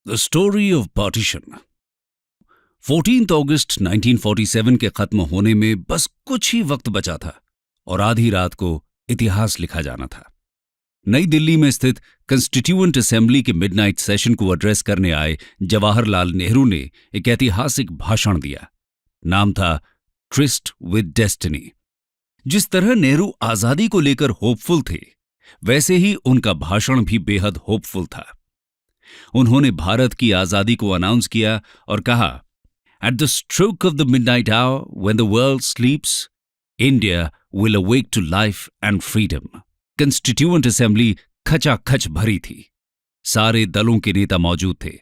The story of partition. 14 अगस्त 1947 के खत्म होने में बस कुछ ही वक्त बचा था और आधी रात को इतिहास लिखा जाना था। नई दिल्ली में स्थित कंस्टिट्यूएंट असेंबली के मिडनाइट सेशन को एड्रेस करने आए जवाहरलाल नेहरू ने एक ऐतिहासिक भाषण दिया। नाम था ट्रिस्ट विद डेस्टिनी। जिस तरह नेहरू आजादी को लेकर होपफुल थे, वैसे ही उनका भाषण भी बेहद होपफुल था। उन्होंने भारत की आजादी को अनाउंस किया और कहा, at the stroke of the midnight hour when the world sleeps, India will awake to life and freedom. Constituent assembly खचाखच भरी थी। सारे दलों के नेता मौजूद थे,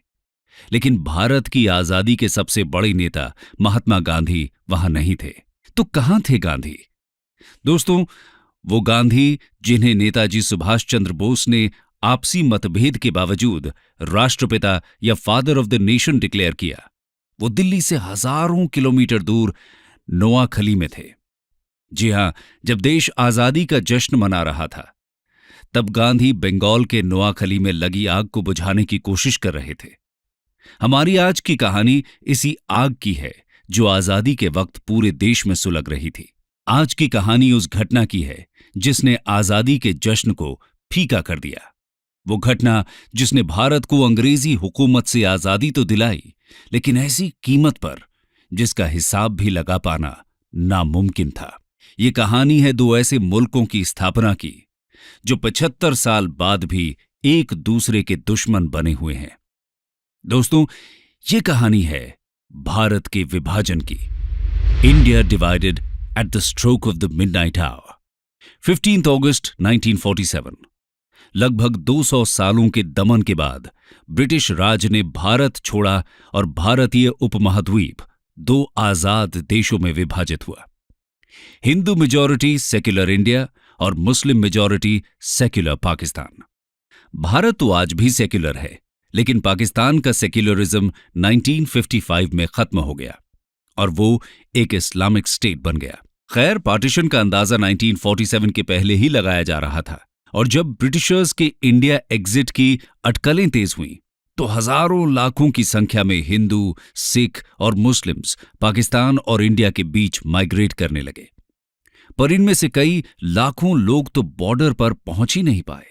लेकिन भारत की आजादी के सबसे बड़े नेता महात्मा गांधी वहां नहीं थे। तो कहां थे गांधी? दोस्तों, वो गांधी जिन्हें नेताजी सुभाष चंद्र बोस ने आपसी मतभेद के बावजूद राष्ट्रपिता या father of the nation declare किया, वो दिल्ली से हजारों किलोमीटर दूर नोआखली में थे। जी हां, जब देश आजादी का जश्न मना रहा था, तब गांधी बंगाल के नोआखली में लगी आग को बुझाने की कोशिश कर रहे थे। हमारी आज की कहानी इसी आग की है जो आजादी के वक्त पूरे देश में सुलग रही थी। आज की कहानी उस घटना की है जिसने आजादी के जश्न को फीका कर दिया। वो घटना जिसने भारत को अंग्रेजी हुकूमत से आजादी तो दिलाई, लेकिन ऐसी कीमत पर जिसका हिसाब भी लगा पाना नामुमकिन था। ये कहानी है दो ऐसे मुल्कों की स्थापना की जो 75 साल बाद भी एक दूसरे के दुश्मन बने हुए हैं। दोस्तों, ये कहानी है भारत के विभाजन की। India divided at the stroke of the midnight hour, 15 अगस्त 1947। लगभग 200 सालों के दमन के बाद ब्रिटिश राज ने भारत छोड़ा और भारतीय उपमहाद्वीप दो आजाद देशों में विभाजित हुआ। हिंदू मेजॉरिटी सेक्युलर इंडिया और Muslim majority secular Pakistan. Bharat तो आज भी सेक्युलर है, लेकिन पाकिस्तान का सेक्युलरिज्म 1955 में खत्म हो गया और वो एक इस्लामिक स्टेट बन गया। खैर, पार्टीशन का अंदाजा 1947 के पहले ही लगाया जा रहा था, और जब ब्रिटिशर्स के इंडिया एग्जिट की अटकलें तेज हुईं, तो हजारों लाखों की संख्या में हिंदू, सिख और मुस्लिम्स पाकिस्तान और इंडिया के बीच माइग्रेट करने लगे। पर इनमें से कई लाखों लोग तो बॉर्डर पर पहुंच ही नहीं पाए।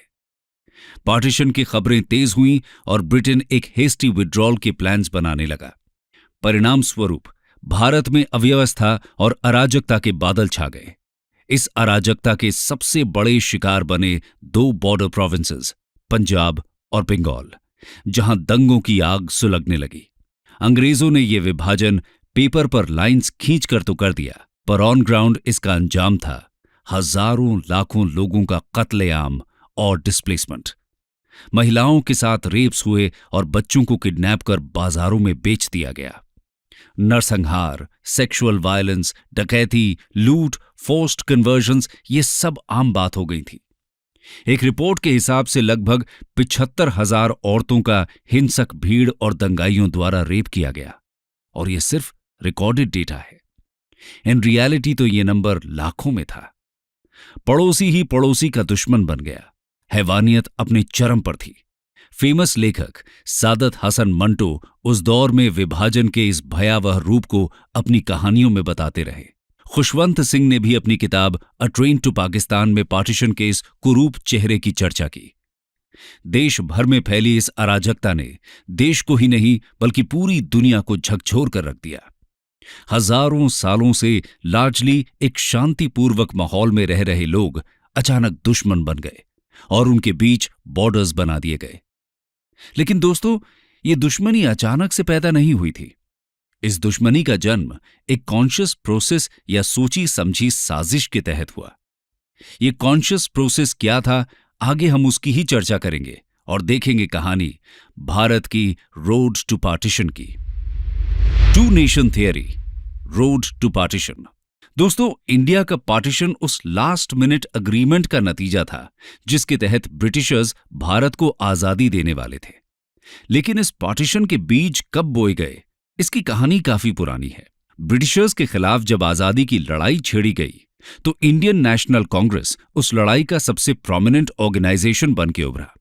पार्टीशन की खबरें तेज हुईं और ब्रिटेन एक हेस्टी विड्रॉल के प्लान्स बनाने लगा। परिणाम स्वरूप भारत में अव्यवस्था और अराजकता के बादल छा गए। इस अराजकता के सबसे बड़े शिकार बने दो बॉर्डर प्रोविंसेस, पंजाब और बंगाल, जहां दंगों की आग सुलगने लगी। अंग्रेजों ने यह विभाजन पेपर पर लाइंस खींचकर तो कर दिया, पर ऑन ग्राउंड इसका अंजाम था हजारों लाखों लोगों का कत्लेआम और डिस्प्लेसमेंट। महिलाओं के साथ रेप्स हुए और बच्चों को किडनैप कर बाजारों में बेच दिया गया। नरसंहार, सेक्सुअल वायलेंस, डकैती, लूट, फोर्स्ड कन्वर्जन्स, ये सब आम बात हो गई थी। एक रिपोर्ट के हिसाब से लगभग 75,000 औरतों का हिंसक भीड़ और दंगाइयों द्वारा रेप किया गया, और यह सिर्फ रिकॉर्डेड डेटा है। इन रियलिटी तो यह नंबर लाखों में था। पड़ोसी ही पड़ोसी का दुश्मन बन गया। हैवानियत अपने चरम पर थी। फेमस लेखक सादत हसन मंटो उस दौर में विभाजन के इस भयावह रूप को अपनी कहानियों में बताते रहे। खुशवंत सिंह ने भी अपनी किताब अ ट्रेन टू पाकिस्तान में पार्टीशन के इस कुरूप चेहरे की चर्चा की। देश भर में फैली इस अराजकता ने देश को ही नहीं बल्कि पूरी दुनिया को झकझोर कर रख दिया। हजारों सालों से लार्जली एक शांतिपूर्वक माहौल में रह रहे लोग अचानक दुश्मन बन गए और उनके बीच बॉर्डर्स बना दिए गए। लेकिन दोस्तों, ये दुश्मनी अचानक से पैदा नहीं हुई थी। इस दुश्मनी का जन्म एक कॉन्शियस प्रोसेस या सोची समझी साजिश के तहत हुआ। ये कॉन्शियस प्रोसेस क्या था, आगे हम उसकी ही चर्चा करेंगे और देखेंगे कहानी भारत की रोड टू पार्टीशन की। Two nation theory, road to partition. दोस्तों, इंडिया का पार्टीशन उस लास्ट मिनट अग्रीमेंट का नतीजा था जिसके तहत ब्रिटिशर्स भारत को आजादी देने वाले थे। लेकिन इस पार्टीशन के बीज कब बोए गए, इसकी कहानी काफी पुरानी है। ब्रिटिशर्स के खिलाफ जब आजादी की लड़ाई छेड़ी गई, तो इंडियन नेशनल कांग्रेस उस लड़ाई का सबसे प्रोमिनेंट ऑर्गेनाइजेशन बन के उभरा।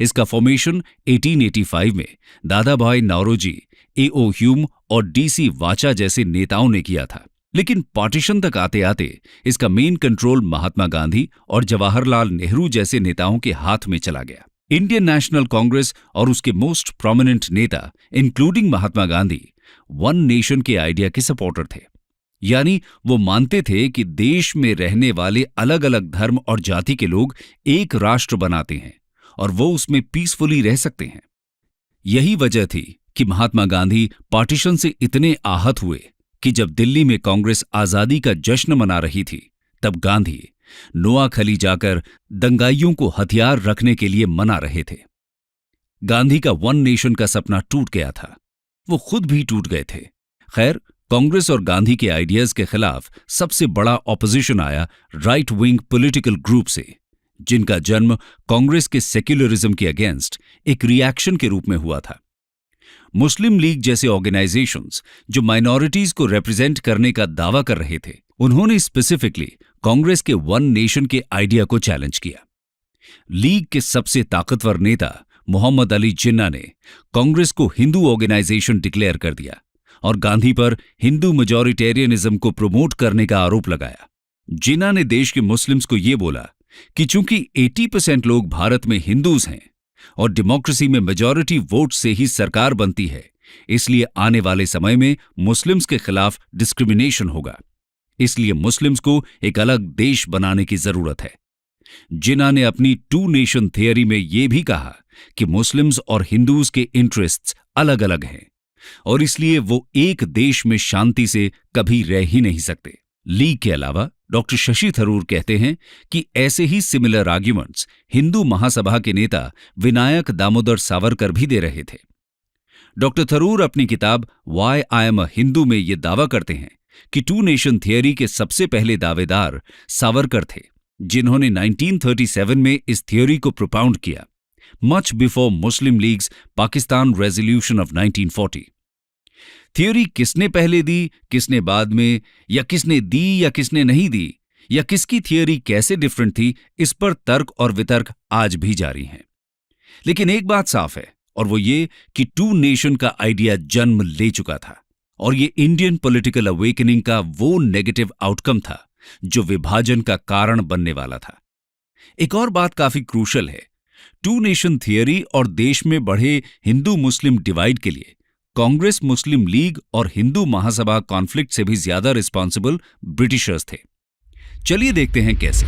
इसका फॉर्मेशन 1885 में दादा भाई नौरोजी, A.O. ह्यूम और D.C. वाचा जैसे नेताओं ने किया था। लेकिन पार्टीशन तक आते आते इसका मेन कंट्रोल महात्मा गांधी और जवाहरलाल नेहरू जैसे नेताओं के हाथ में चला गया। इंडियन नेशनल कांग्रेस और उसके मोस्ट प्रोमिनेंट नेता including Mahatma Gandhi one nation के आइडिया के सपोर्टर थे। यानी वो मानते थे कि देश में रहने वाले अलग अलग धर्म और जाति के लोग एक राष्ट्र बनाते हैं और वो उसमें पीसफुली रह सकते हैं। यही वजह थी कि महात्मा गांधी पार्टीशन से इतने आहत हुए कि जब दिल्ली में कांग्रेस आजादी का जश्न मना रही थी, तब गांधी नोआखली जाकर दंगाइयों को हथियार रखने के लिए मना रहे थे। गांधी का वन नेशन का सपना टूट गया था, वो खुद भी टूट गए थे। खैर, कांग्रेस और गांधी के आइडियाज के खिलाफ सबसे बड़ा ऑपोजिशन आया राइट विंग पॉलिटिकल ग्रुप से, जिनका जन्म कांग्रेस के सेक्युलरिज्म के अगेंस्ट एक रिएक्शन के रूप में हुआ था। मुस्लिम लीग जैसे ऑर्गेनाइजेशंस जो माइनॉरिटीज को रिप्रेजेंट करने का दावा कर रहे थे, उन्होंने स्पेसिफिकली कांग्रेस के वन नेशन के आइडिया को चैलेंज किया। लीग के सबसे ताकतवर नेता मोहम्मद अली जिन्ना ने कांग्रेस को हिंदू ऑर्गेनाइजेशन डिक्लेयर कर दिया और गांधी पर हिंदू मेजॉरिटेरियनिज्म को प्रमोट करने का आरोप लगाया। जिन्ना ने देश के मुस्लिम्स को यह बोला कि चूंकि 80% लोग भारत में हिंदूज हैं और डेमोक्रेसी में मेजॉरिटी वोट से ही सरकार बनती है, इसलिए आने वाले समय में मुस्लिम्स के खिलाफ डिस्क्रिमिनेशन होगा। इसलिए मुस्लिम्स को एक अलग देश बनाने की जरूरत है। जिन्ना ने अपनी टू नेशन थियरी में यह भी कहा कि मुस्लिम्स और हिंदूज के इंटरेस्ट्स अलग अलग हैं और इसलिए वो एक देश में शांति से कभी रह ही नहीं सकते। लीग के अलावा डॉक्टर शशि थरूर कहते हैं कि ऐसे ही सिमिलर आर्ग्यूमेंट्स हिंदू महासभा के नेता विनायक दामोदर सावरकर भी दे रहे थे। डॉक्टर थरूर अपनी किताब why I am a Hindu में ये दावा करते हैं कि टू नेशन थियरी के सबसे पहले दावेदार सावरकर थे, जिन्होंने 1937 में इस थियरी को प्रोपाउंड किया, much before Muslim leagues Pakistan resolution of 1940। Theory किसने पहले दी, किसने बाद में, या किसने दी या किसने नहीं दी, या किसकी थियरी कैसे डिफरेंट थी, इस पर तर्क और वितर्क आज भी जारी हैं। लेकिन एक बात साफ है, और वो ये कि टू नेशन का आइडिया जन्म ले चुका था और ये इंडियन पॉलिटिकल अवेकनिंग का वो नेगेटिव आउटकम था जो विभाजन का कारण बनने वाला था। एक और बात काफी क्रूशल है, टू नेशन थियरी और देश में बढ़े हिंदू मुस्लिम डिवाइड के लिए कांग्रेस, मुस्लिम लीग और हिंदू महासभा कॉन्फ्लिक्ट से भी ज्यादा रिस्पॉन्सिबल ब्रिटिशर्स थे। चलिए देखते हैं कैसे।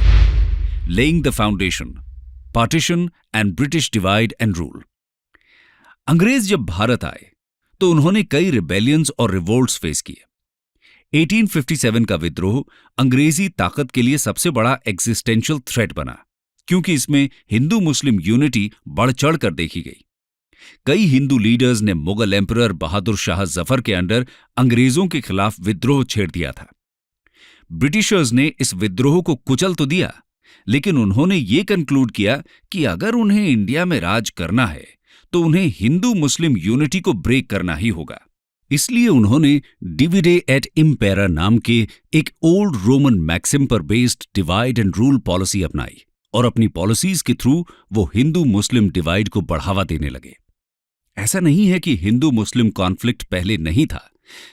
Laying the foundation, partition and British divide and rule. अंग्रेज जब भारत आए तो उन्होंने कई रिबेलियंस और रिवोल्ट्स फेस किए। 1857 का विद्रोह अंग्रेजी ताकत के लिए सबसे बड़ा एग्जिस्टेंशियल थ्रेट बना, क्योंकि इसमें हिंदू मुस्लिम यूनिटी बढ़ चढ़ कर देखी गई। कई हिंदू लीडर्स ने मुगल एम्परर बहादुर शाह जफर के अंडर अंग्रेजों के खिलाफ विद्रोह छेड़ दिया था। ब्रिटिशर्स ने इस विद्रोह को कुचल तो दिया, लेकिन उन्होंने ये कंक्लूड किया कि अगर उन्हें इंडिया में राज करना है तो उन्हें हिंदू मुस्लिम यूनिटी को ब्रेक करना ही होगा। इसलिए उन्होंने डिविडे एट इम्पेरा नाम के एक ओल्ड रोमन मैक्सिम पर based divide and rule policy अपनाई और अपनी पॉलिसीज के थ्रू वो हिंदू मुस्लिम डिवाइड को बढ़ावा देने लगे। ऐसा नहीं है कि हिंदू मुस्लिम कॉन्फ्लिक्ट पहले नहीं था,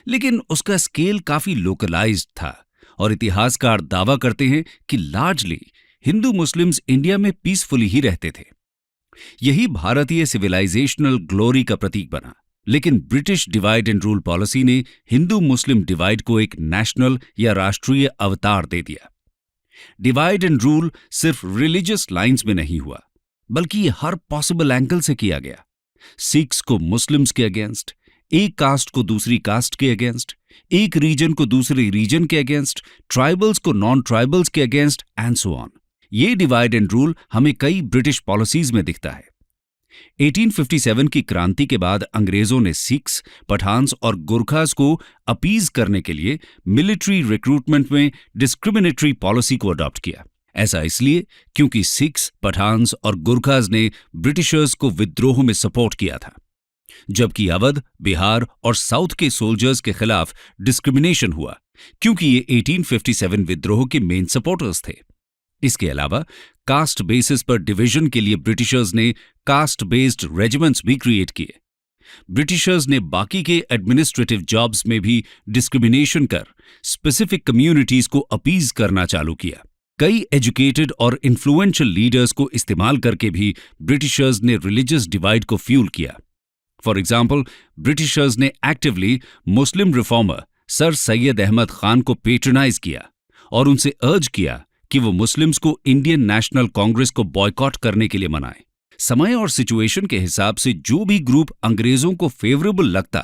लेकिन उसका स्केल काफी लोकलाइज्ड था और इतिहासकार दावा करते हैं कि लार्जली हिंदू मुस्लिम्स इंडिया में पीसफुली ही रहते थे। यही भारतीय सिविलाइजेशनल ग्लोरी का प्रतीक बना। लेकिन British divide and rule policy ने हिंदू मुस्लिम डिवाइड को एक नेशनल या राष्ट्रीय अवतार दे दिया। डिवाइड एंड रूल सिर्फ रिलीजियस लाइंस में नहीं हुआ, बल्कि ये हर पॉसिबल एंगल से किया गया। सिख्स को मुस्लिम्स के अगेंस्ट, एक कास्ट को दूसरी कास्ट के अगेंस्ट, एक रीजन को दूसरे रीजन के अगेंस्ट, ट्राइबल्स को नॉन ट्राइबल्स के अगेंस्ट एंड सो ऑन। ये डिवाइड एंड रूल हमें कई ब्रिटिश पॉलिसीज में दिखता है। 1857 की क्रांति के बाद अंग्रेजों ने सिख्स, पठान्स और गुरखास को अपीज करने के लिए मिलिट्री रिक्रूटमेंट में डिस्क्रिमिनेटरी पॉलिसी को अडॉप्ट किया। ऐसा इसलिए क्योंकि सिख्स, पठान्स और गुरखास ने ब्रिटिशर्स को विद्रोह में सपोर्ट किया था, जबकि अवध, बिहार और साउथ के सोल्जर्स के खिलाफ डिस्क्रिमिनेशन हुआ क्योंकि ये 1857 विद्रोह के मेन सपोर्टर्स थे। इसके अलावा कास्ट बेसिस पर डिवीजन के लिए ब्रिटिशर्स ने कास्ट बेस्ड रेजिमेंट्स भी क्रिएट किए। ब्रिटिशर्स ने बाकी के एडमिनिस्ट्रेटिव जॉब्स में भी डिस्क्रिमिनेशन कर स्पेसिफिक कम्युनिटीज को अपीज करना चालू किया। कई एजुकेटेड और इन्फ्लुएंशियल लीडर्स को इस्तेमाल करके भी ब्रिटिशर्स ने रिलीजियस डिवाइड को फ्यूल किया। फॉर एग्जाम्पल, ब्रिटिशर्स ने एक्टिवली मुस्लिम रिफॉर्मर सर सैयद अहमद खान को पेट्रोनाइज किया और उनसे अर्ज किया कि वो मुस्लिम्स को इंडियन नेशनल कांग्रेस को बॉयकॉट करने के लिए मनाएं। समय और सिचुएशन के हिसाब से जो भी ग्रुप अंग्रेजों को फेवरेबल लगता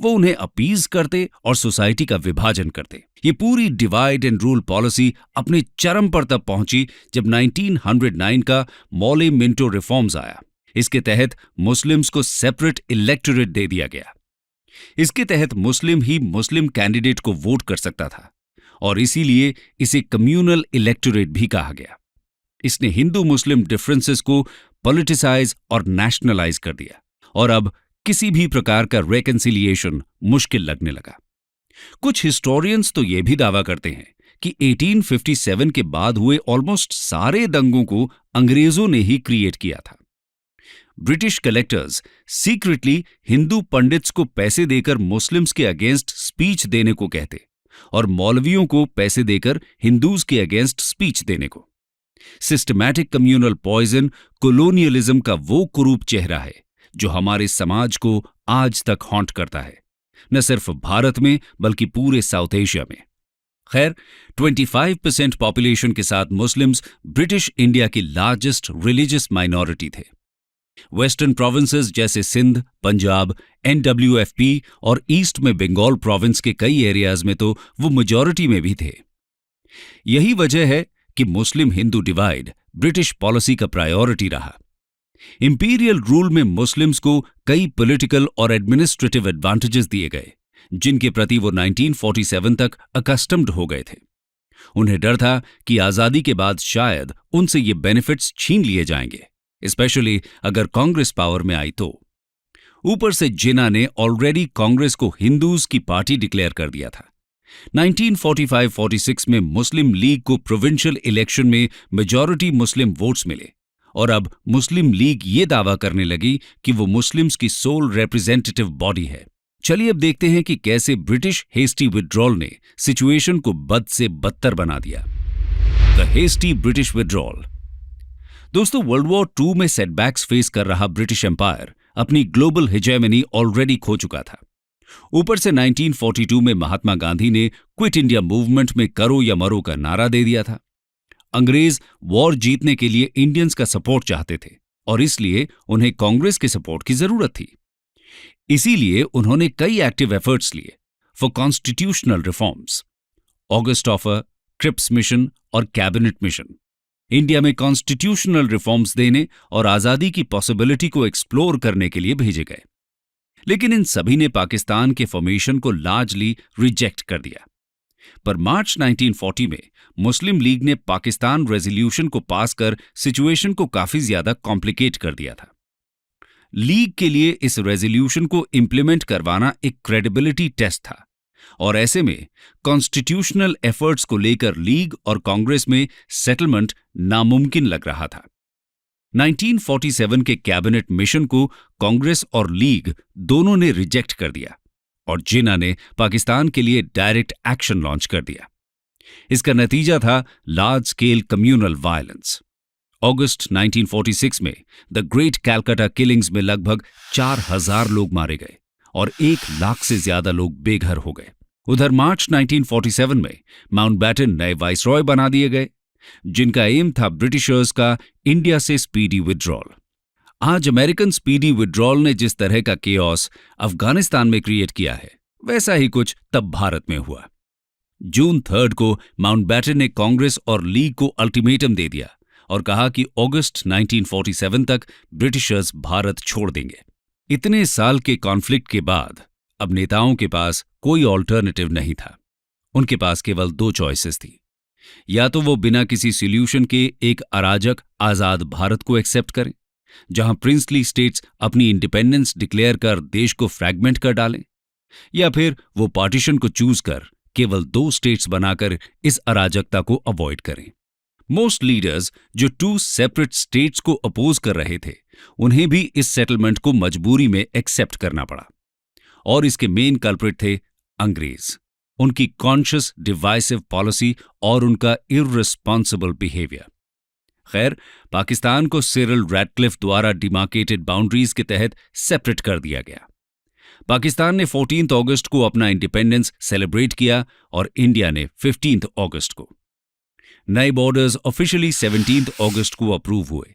वो उन्हें अपीज करते और सोसाइटी का विभाजन करते। ये पूरी डिवाइड एंड रूल पॉलिसी अपने चरम पर तब पहुंची जब 1909 का मौले मिंटो रिफॉर्म्स आया। इसके तहत मुस्लिम्स को सेपरेट इलेक्टोरेट दे दिया गया। इसके तहत मुस्लिम ही मुस्लिम कैंडिडेट को वोट कर सकता था और इसीलिए इसे कम्युनल इलेक्टोरेट भी कहा गया। इसने हिंदू मुस्लिम डिफरेंसेस को पॉलिटिसाइज और नेशनलाइज कर दिया और अब किसी भी प्रकार का रेकन्सिलिएशन मुश्किल लगने लगा। कुछ हिस्टोरियंस तो यह भी दावा करते हैं कि 1857 के बाद हुए ऑलमोस्ट सारे दंगों को अंग्रेजों ने ही क्रिएट किया था। British collectors secretly Hindu pandits को पैसे देकर मुस्लिम्स के अगेंस्ट स्पीच देने को कहते और मौलवियों को पैसे देकर हिंदूज के अगेंस्ट स्पीच देने को। सिस्टमैटिक कम्युनल पॉइजन कोलोनियलिज्म का वो कुरूप चेहरा है जो हमारे समाज को आज तक हॉन्ट करता है, न सिर्फ भारत में बल्कि पूरे साउथ एशिया में। खैर, 25% पॉपुलेशन के साथ मुस्लिम्स ब्रिटिश इंडिया की लार्जेस्ट रिलीजियस माइनॉरिटी थे। वेस्टर्न प्रोविंसेस जैसे सिंध, पंजाब, NWFP और ईस्ट में बंगाल प्रोविंस के कई एरियाज में तो वो मेजॉरिटी में भी थे। यही वजह है कि मुस्लिम हिंदू डिवाइड ब्रिटिश पॉलिसी का प्रायोरिटी रहा। इंपीरियल रूल में मुस्लिम्स को कई पॉलिटिकल और एडमिनिस्ट्रेटिव एडवांटेजेस दिए गए जिनके प्रति वो 1947 तक अकस्टम्ड हो गए थे। उन्हें डर था कि आजादी के बाद शायद उनसे ये बेनिफिट्स छीन लिए जाएंगे, स्पेशली अगर कांग्रेस पावर में आई तो। ऊपर से जिन्ना ने ऑलरेडी कांग्रेस को हिंदूज की पार्टी डिक्लेयर कर दिया था। 1945-46 में मुस्लिम लीग को प्रोविंशियल इलेक्शन में मेजॉरिटी मुस्लिम वोट्स मिले और अब मुस्लिम लीग ये दावा करने लगी कि वो मुस्लिम्स की सोल रिप्रेजेंटेटिव बॉडी है। चलिए अब देखते हैं कि कैसे ब्रिटिश हेस्टी विड्रॉल ने सिचुएशन को बद से बदतर बना दिया। The hasty British withdrawal. दोस्तों, वर्ल्ड वॉर II में सेटबैक्स फेस कर रहा ब्रिटिश एम्पायर अपनी ग्लोबल हेजेमनी ऑलरेडी खो चुका था। ऊपर से 1942 में महात्मा गांधी ने क्विट इंडिया मूवमेंट में करो या मरो का नारा दे दिया था। अंग्रेज वॉर जीतने के लिए इंडियंस का सपोर्ट चाहते थे और इसलिए उन्हें कांग्रेस के सपोर्ट की जरूरत थी। इसीलिए उन्होंने कई एक्टिव एफर्ट्स लिए for constitutional reforms, August offer, Cripps mission और कैबिनेट मिशन। इंडिया में कॉन्स्टिट्यूशनल रिफॉर्म्स देने और आजादी की पॉसिबिलिटी को एक्सप्लोर करने के लिए भेजे गए, लेकिन इन सभी ने पाकिस्तान के फॉर्मेशन को लार्जली रिजेक्ट कर दिया। पर मार्च 1940 में मुस्लिम लीग ने पाकिस्तान रेजोल्यूशन को पास कर सिचुएशन को काफी ज्यादा कॉम्प्लिकेट कर दिया था। लीग के लिए इस रेजोल्यूशन को इंप्लीमेंट करवाना एक क्रेडिबिलिटी टेस्ट था और ऐसे में कॉन्स्टिट्यूशनल एफर्ट्स को लेकर लीग और कांग्रेस में सेटलमेंट नामुमकिन लग रहा था। 1947 के कैबिनेट मिशन को कांग्रेस और लीग दोनों ने रिजेक्ट कर दिया और जिन्ना ने पाकिस्तान के लिए डायरेक्ट एक्शन लॉन्च कर दिया। इसका नतीजा था लार्ज स्केल कम्युनल वायलेंस। अगस्त 1946 में द ग्रेट कैलकाटा किलिंग्स में लगभग 4000 लोग मारे गए और 1 लाख से ज्यादा लोग बेघर हो गए। उधर मार्च 1947 में माउंटबेटन नए वाइसरॉय बना दिए गए जिनका एम था ब्रिटिशर्स का इंडिया से स्पीडी विड्रॉल। आज अमेरिकन स्पीडी विड्रॉल ने जिस तरह का केओस अफगानिस्तान में क्रिएट किया है वैसा ही कुछ तब भारत में हुआ। जून 3 को माउंटबेटन ने कांग्रेस और लीग को अल्टीमेटम दे दिया और कहा कि अगस्त 1947 तक ब्रिटिशर्स भारत छोड़ देंगे। इतने साल के कॉन्फ्लिक्ट के बाद अब नेताओं के पास कोई ऑल्टरनेटिव नहीं था। उनके पास केवल 2 चॉइसेस थी, या तो वो बिना किसी सॉल्यूशन के एक अराजक आजाद भारत को एक्सेप्ट करें जहां प्रिंसली स्टेट्स अपनी इंडिपेंडेंस डिक्लेयर कर देश को फ्रैगमेंट कर डालें, या फिर वो पार्टीशन को चूज कर केवल 2 स्टेट्स बनाकर इस अराजकता को अवॉइड करें। मोस्ट लीडर्स जो 2 सेपरेट स्टेट्स को अपोज कर रहे थे, उन्हें भी इस सेटलमेंट को मजबूरी में एक्सेप्ट करना पड़ा। और इसके मेन कल्प्रिट थे अंग्रेज, उनकी कॉन्शियस डिवाइसिव पॉलिसी और उनका इररिस्पॉन्सिबल बिहेवियर। खैर, पाकिस्तान को सिरिल रैडक्लिफ द्वारा डिमार्केटेड बाउंड्रीज के तहत सेपरेट कर दिया गया। पाकिस्तान ने 14 अगस्त को अपना इंडिपेंडेंस सेलिब्रेट किया और इंडिया ने 15 अगस्त को। नए बॉर्डर्स ऑफिशियली 17 अगस्त को अप्रूव हुए,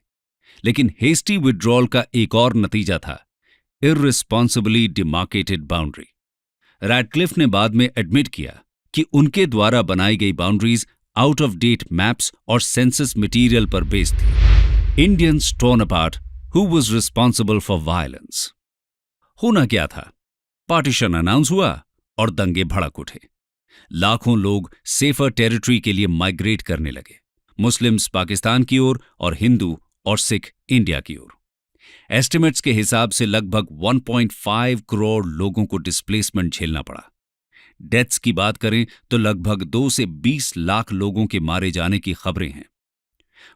लेकिन हेस्टी विड्रॉल का एक और नतीजा था, इररिस्पॉन्सिबली डिमार्केटेड बाउंड्री। रैडक्लिफ ने बाद में एडमिट किया कि उनके द्वारा बनाई गई boundaries out of date maps और सेंसस मटेरियल पर बेस्ड थी। Indians torn apart, who was responsible for violence. होना क्या था? पार्टीशन अनाउंस हुआ और दंगे भड़क उठे। लाखों लोग सेफर टेरिटरी के लिए माइग्रेट करने लगे, मुस्लिम्स पाकिस्तान की ओर और हिंदू और सिख इंडिया की ओर। एस्टिमेट्स के हिसाब से लगभग 1.5 करोड़ लोगों को डिस्प्लेसमेंट झेलना पड़ा। डेथ्स की बात करें तो लगभग 2 से 20 लाख लोगों के मारे जाने की खबरें हैं।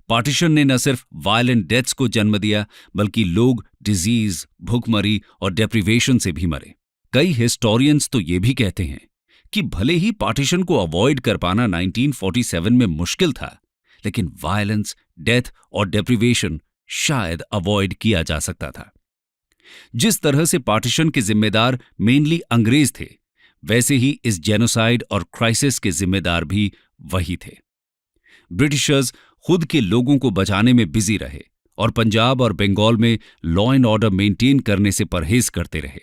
पार्टीशन ने न सिर्फ वायलेंट डेथ्स को जन्म दिया, बल्कि लोग डिजीज, भूखमरी और डेप्रिवेशन से भी मरे। कई हिस्टोरियंस तो ये भी कहते हैं कि भले ही पार्टीशन को अवॉइड कर पाना 1947 में मुश्किल था, लेकिन वायलेंस, डेथ और डेप्रिवेशन शायद अवॉइड किया जा सकता था। जिस तरह से पार्टीशन के जिम्मेदार मेनली अंग्रेज थे, वैसे ही इस जेनोसाइड और क्राइसिस के जिम्मेदार भी वही थे। ब्रिटिशर्स खुद के लोगों को बचाने में बिजी रहे और पंजाब और बंगाल में लॉ एंड ऑर्डर मेंटेन करने से परहेज करते रहे।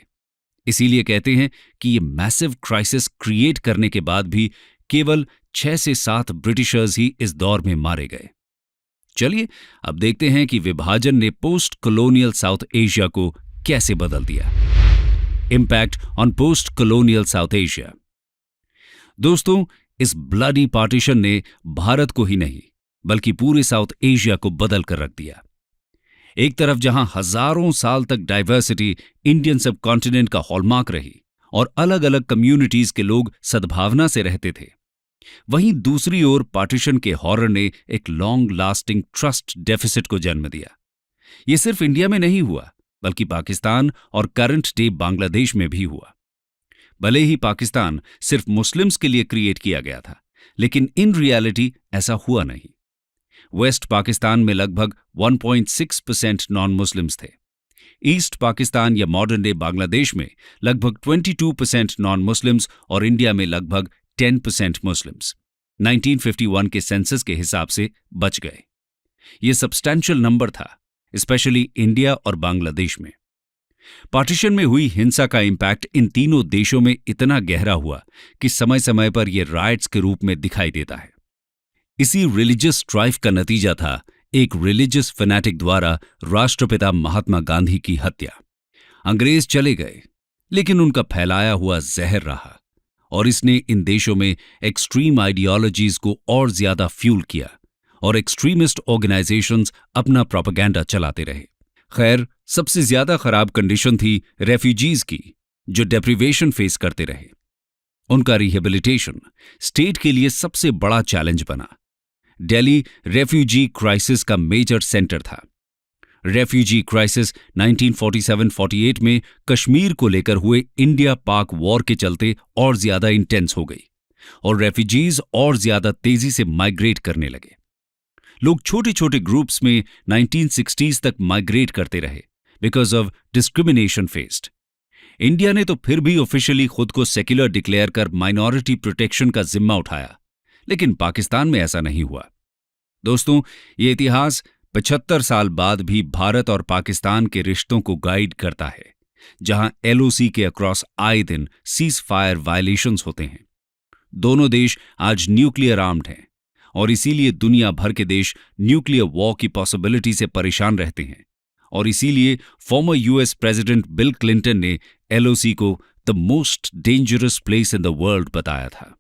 इसीलिए कहते हैं कि ये मैसिव क्राइसिस क्रिएट करने के बाद भी केवल 6 से 7 ब्रिटिशर्स ही इस दौर में मारे गए। चलिए अब देखते हैं कि विभाजन ने पोस्ट कॉलोनियल साउथ एशिया को कैसे बदल दिया। Impact on post colonial south Asia. दोस्तों, इस ब्लडी पार्टीशन ने भारत को ही नहीं बल्कि पूरे साउथ एशिया को बदल कर रख दिया। एक तरफ जहां हजारों साल तक डाइवर्सिटी इंडियन सब कॉन्टिनेंट का हॉलमार्क रही और अलग अलग कम्युनिटीज के लोग सद्भावना से रहते थे, वहीं दूसरी ओर पार्टीशन के हॉरर ने एक लॉन्ग लास्टिंग ट्रस्ट डेफिसिट को जन्म दिया। यह सिर्फ इंडिया में नहीं हुआ, बल्कि पाकिस्तान और करंट डे बांग्लादेश में भी हुआ। भले ही पाकिस्तान सिर्फ मुस्लिम्स के लिए क्रिएट किया गया था, लेकिन इन रियलिटी ऐसा हुआ नहीं। वेस्ट पाकिस्तान में लगभग 1.6% नॉन मुस्लिम्स थे। ईस्ट पाकिस्तान या मॉडर्न डे बांग्लादेश में लगभग 22% नॉन मुस्लिम्स और इंडिया में लगभग 10% मुस्लिम्स 1951 के सेंसस के हिसाब से बच गए। यह सब्सटैंशियल नंबर था, स्पेशली इंडिया और बांग्लादेश में। पार्टीशन में हुई हिंसा का इंपैक्ट इन तीनों देशों में इतना गहरा हुआ कि समय समय पर यह राइट्स के रूप में दिखाई देता है। इसी रिलीजियस स्ट्राइफ का नतीजा था एक रिलीजियस फैनेटिक द्वारा राष्ट्रपिता महात्मा गांधी की हत्या। अंग्रेज चले गए, लेकिन उनका फैलाया हुआ जहर रहा और इसने इन देशों में एक्सट्रीम आइडियोलॉजीज को और ज्यादा फ्यूल किया और एक्सट्रीमिस्ट ऑर्गेनाइजेशंस अपना प्रोपेगेंडा चलाते रहे। खैर, सबसे ज्यादा खराब कंडीशन थी रेफ्यूजीज की, जो डेप्रिवेशन फेस करते रहे। उनका रिहेबिलिटेशन स्टेट के लिए सबसे बड़ा चैलेंज बना। दिल्ली रेफ्यूजी क्राइसिस का मेजर सेंटर था। रेफ्यूजी क्राइसिस 1947-48 में कश्मीर को लेकर हुए इंडिया पाक वॉर के चलते और ज्यादा इंटेंस हो गई और रेफ्यूजीज और ज्यादा तेजी से माइग्रेट करने लगे। लोग छोटे छोटे ग्रुप्स में 1960s तक माइग्रेट करते रहे because of discrimination faced. India ने तो फिर भी ऑफिशियली खुद को सेक्युलर डिक्लेयर कर माइनॉरिटी प्रोटेक्शन का जिम्मा उठाया, लेकिन पाकिस्तान में ऐसा नहीं हुआ। दोस्तों, ये इतिहास 75 साल बाद भी भारत और पाकिस्तान के रिश्तों को गाइड करता है, जहां LOC के अक्रॉस आए दिन सीज फायर वायलेशंस होते हैं। दोनों देश आज न्यूक्लियर आर्म्ड हैं और इसीलिए दुनिया भर के देश न्यूक्लियर वॉर की पॉसिबिलिटी से परेशान रहते हैं और इसीलिए farmer US president bill Clinton ने LOC को the most dangerous place in the world बताया था।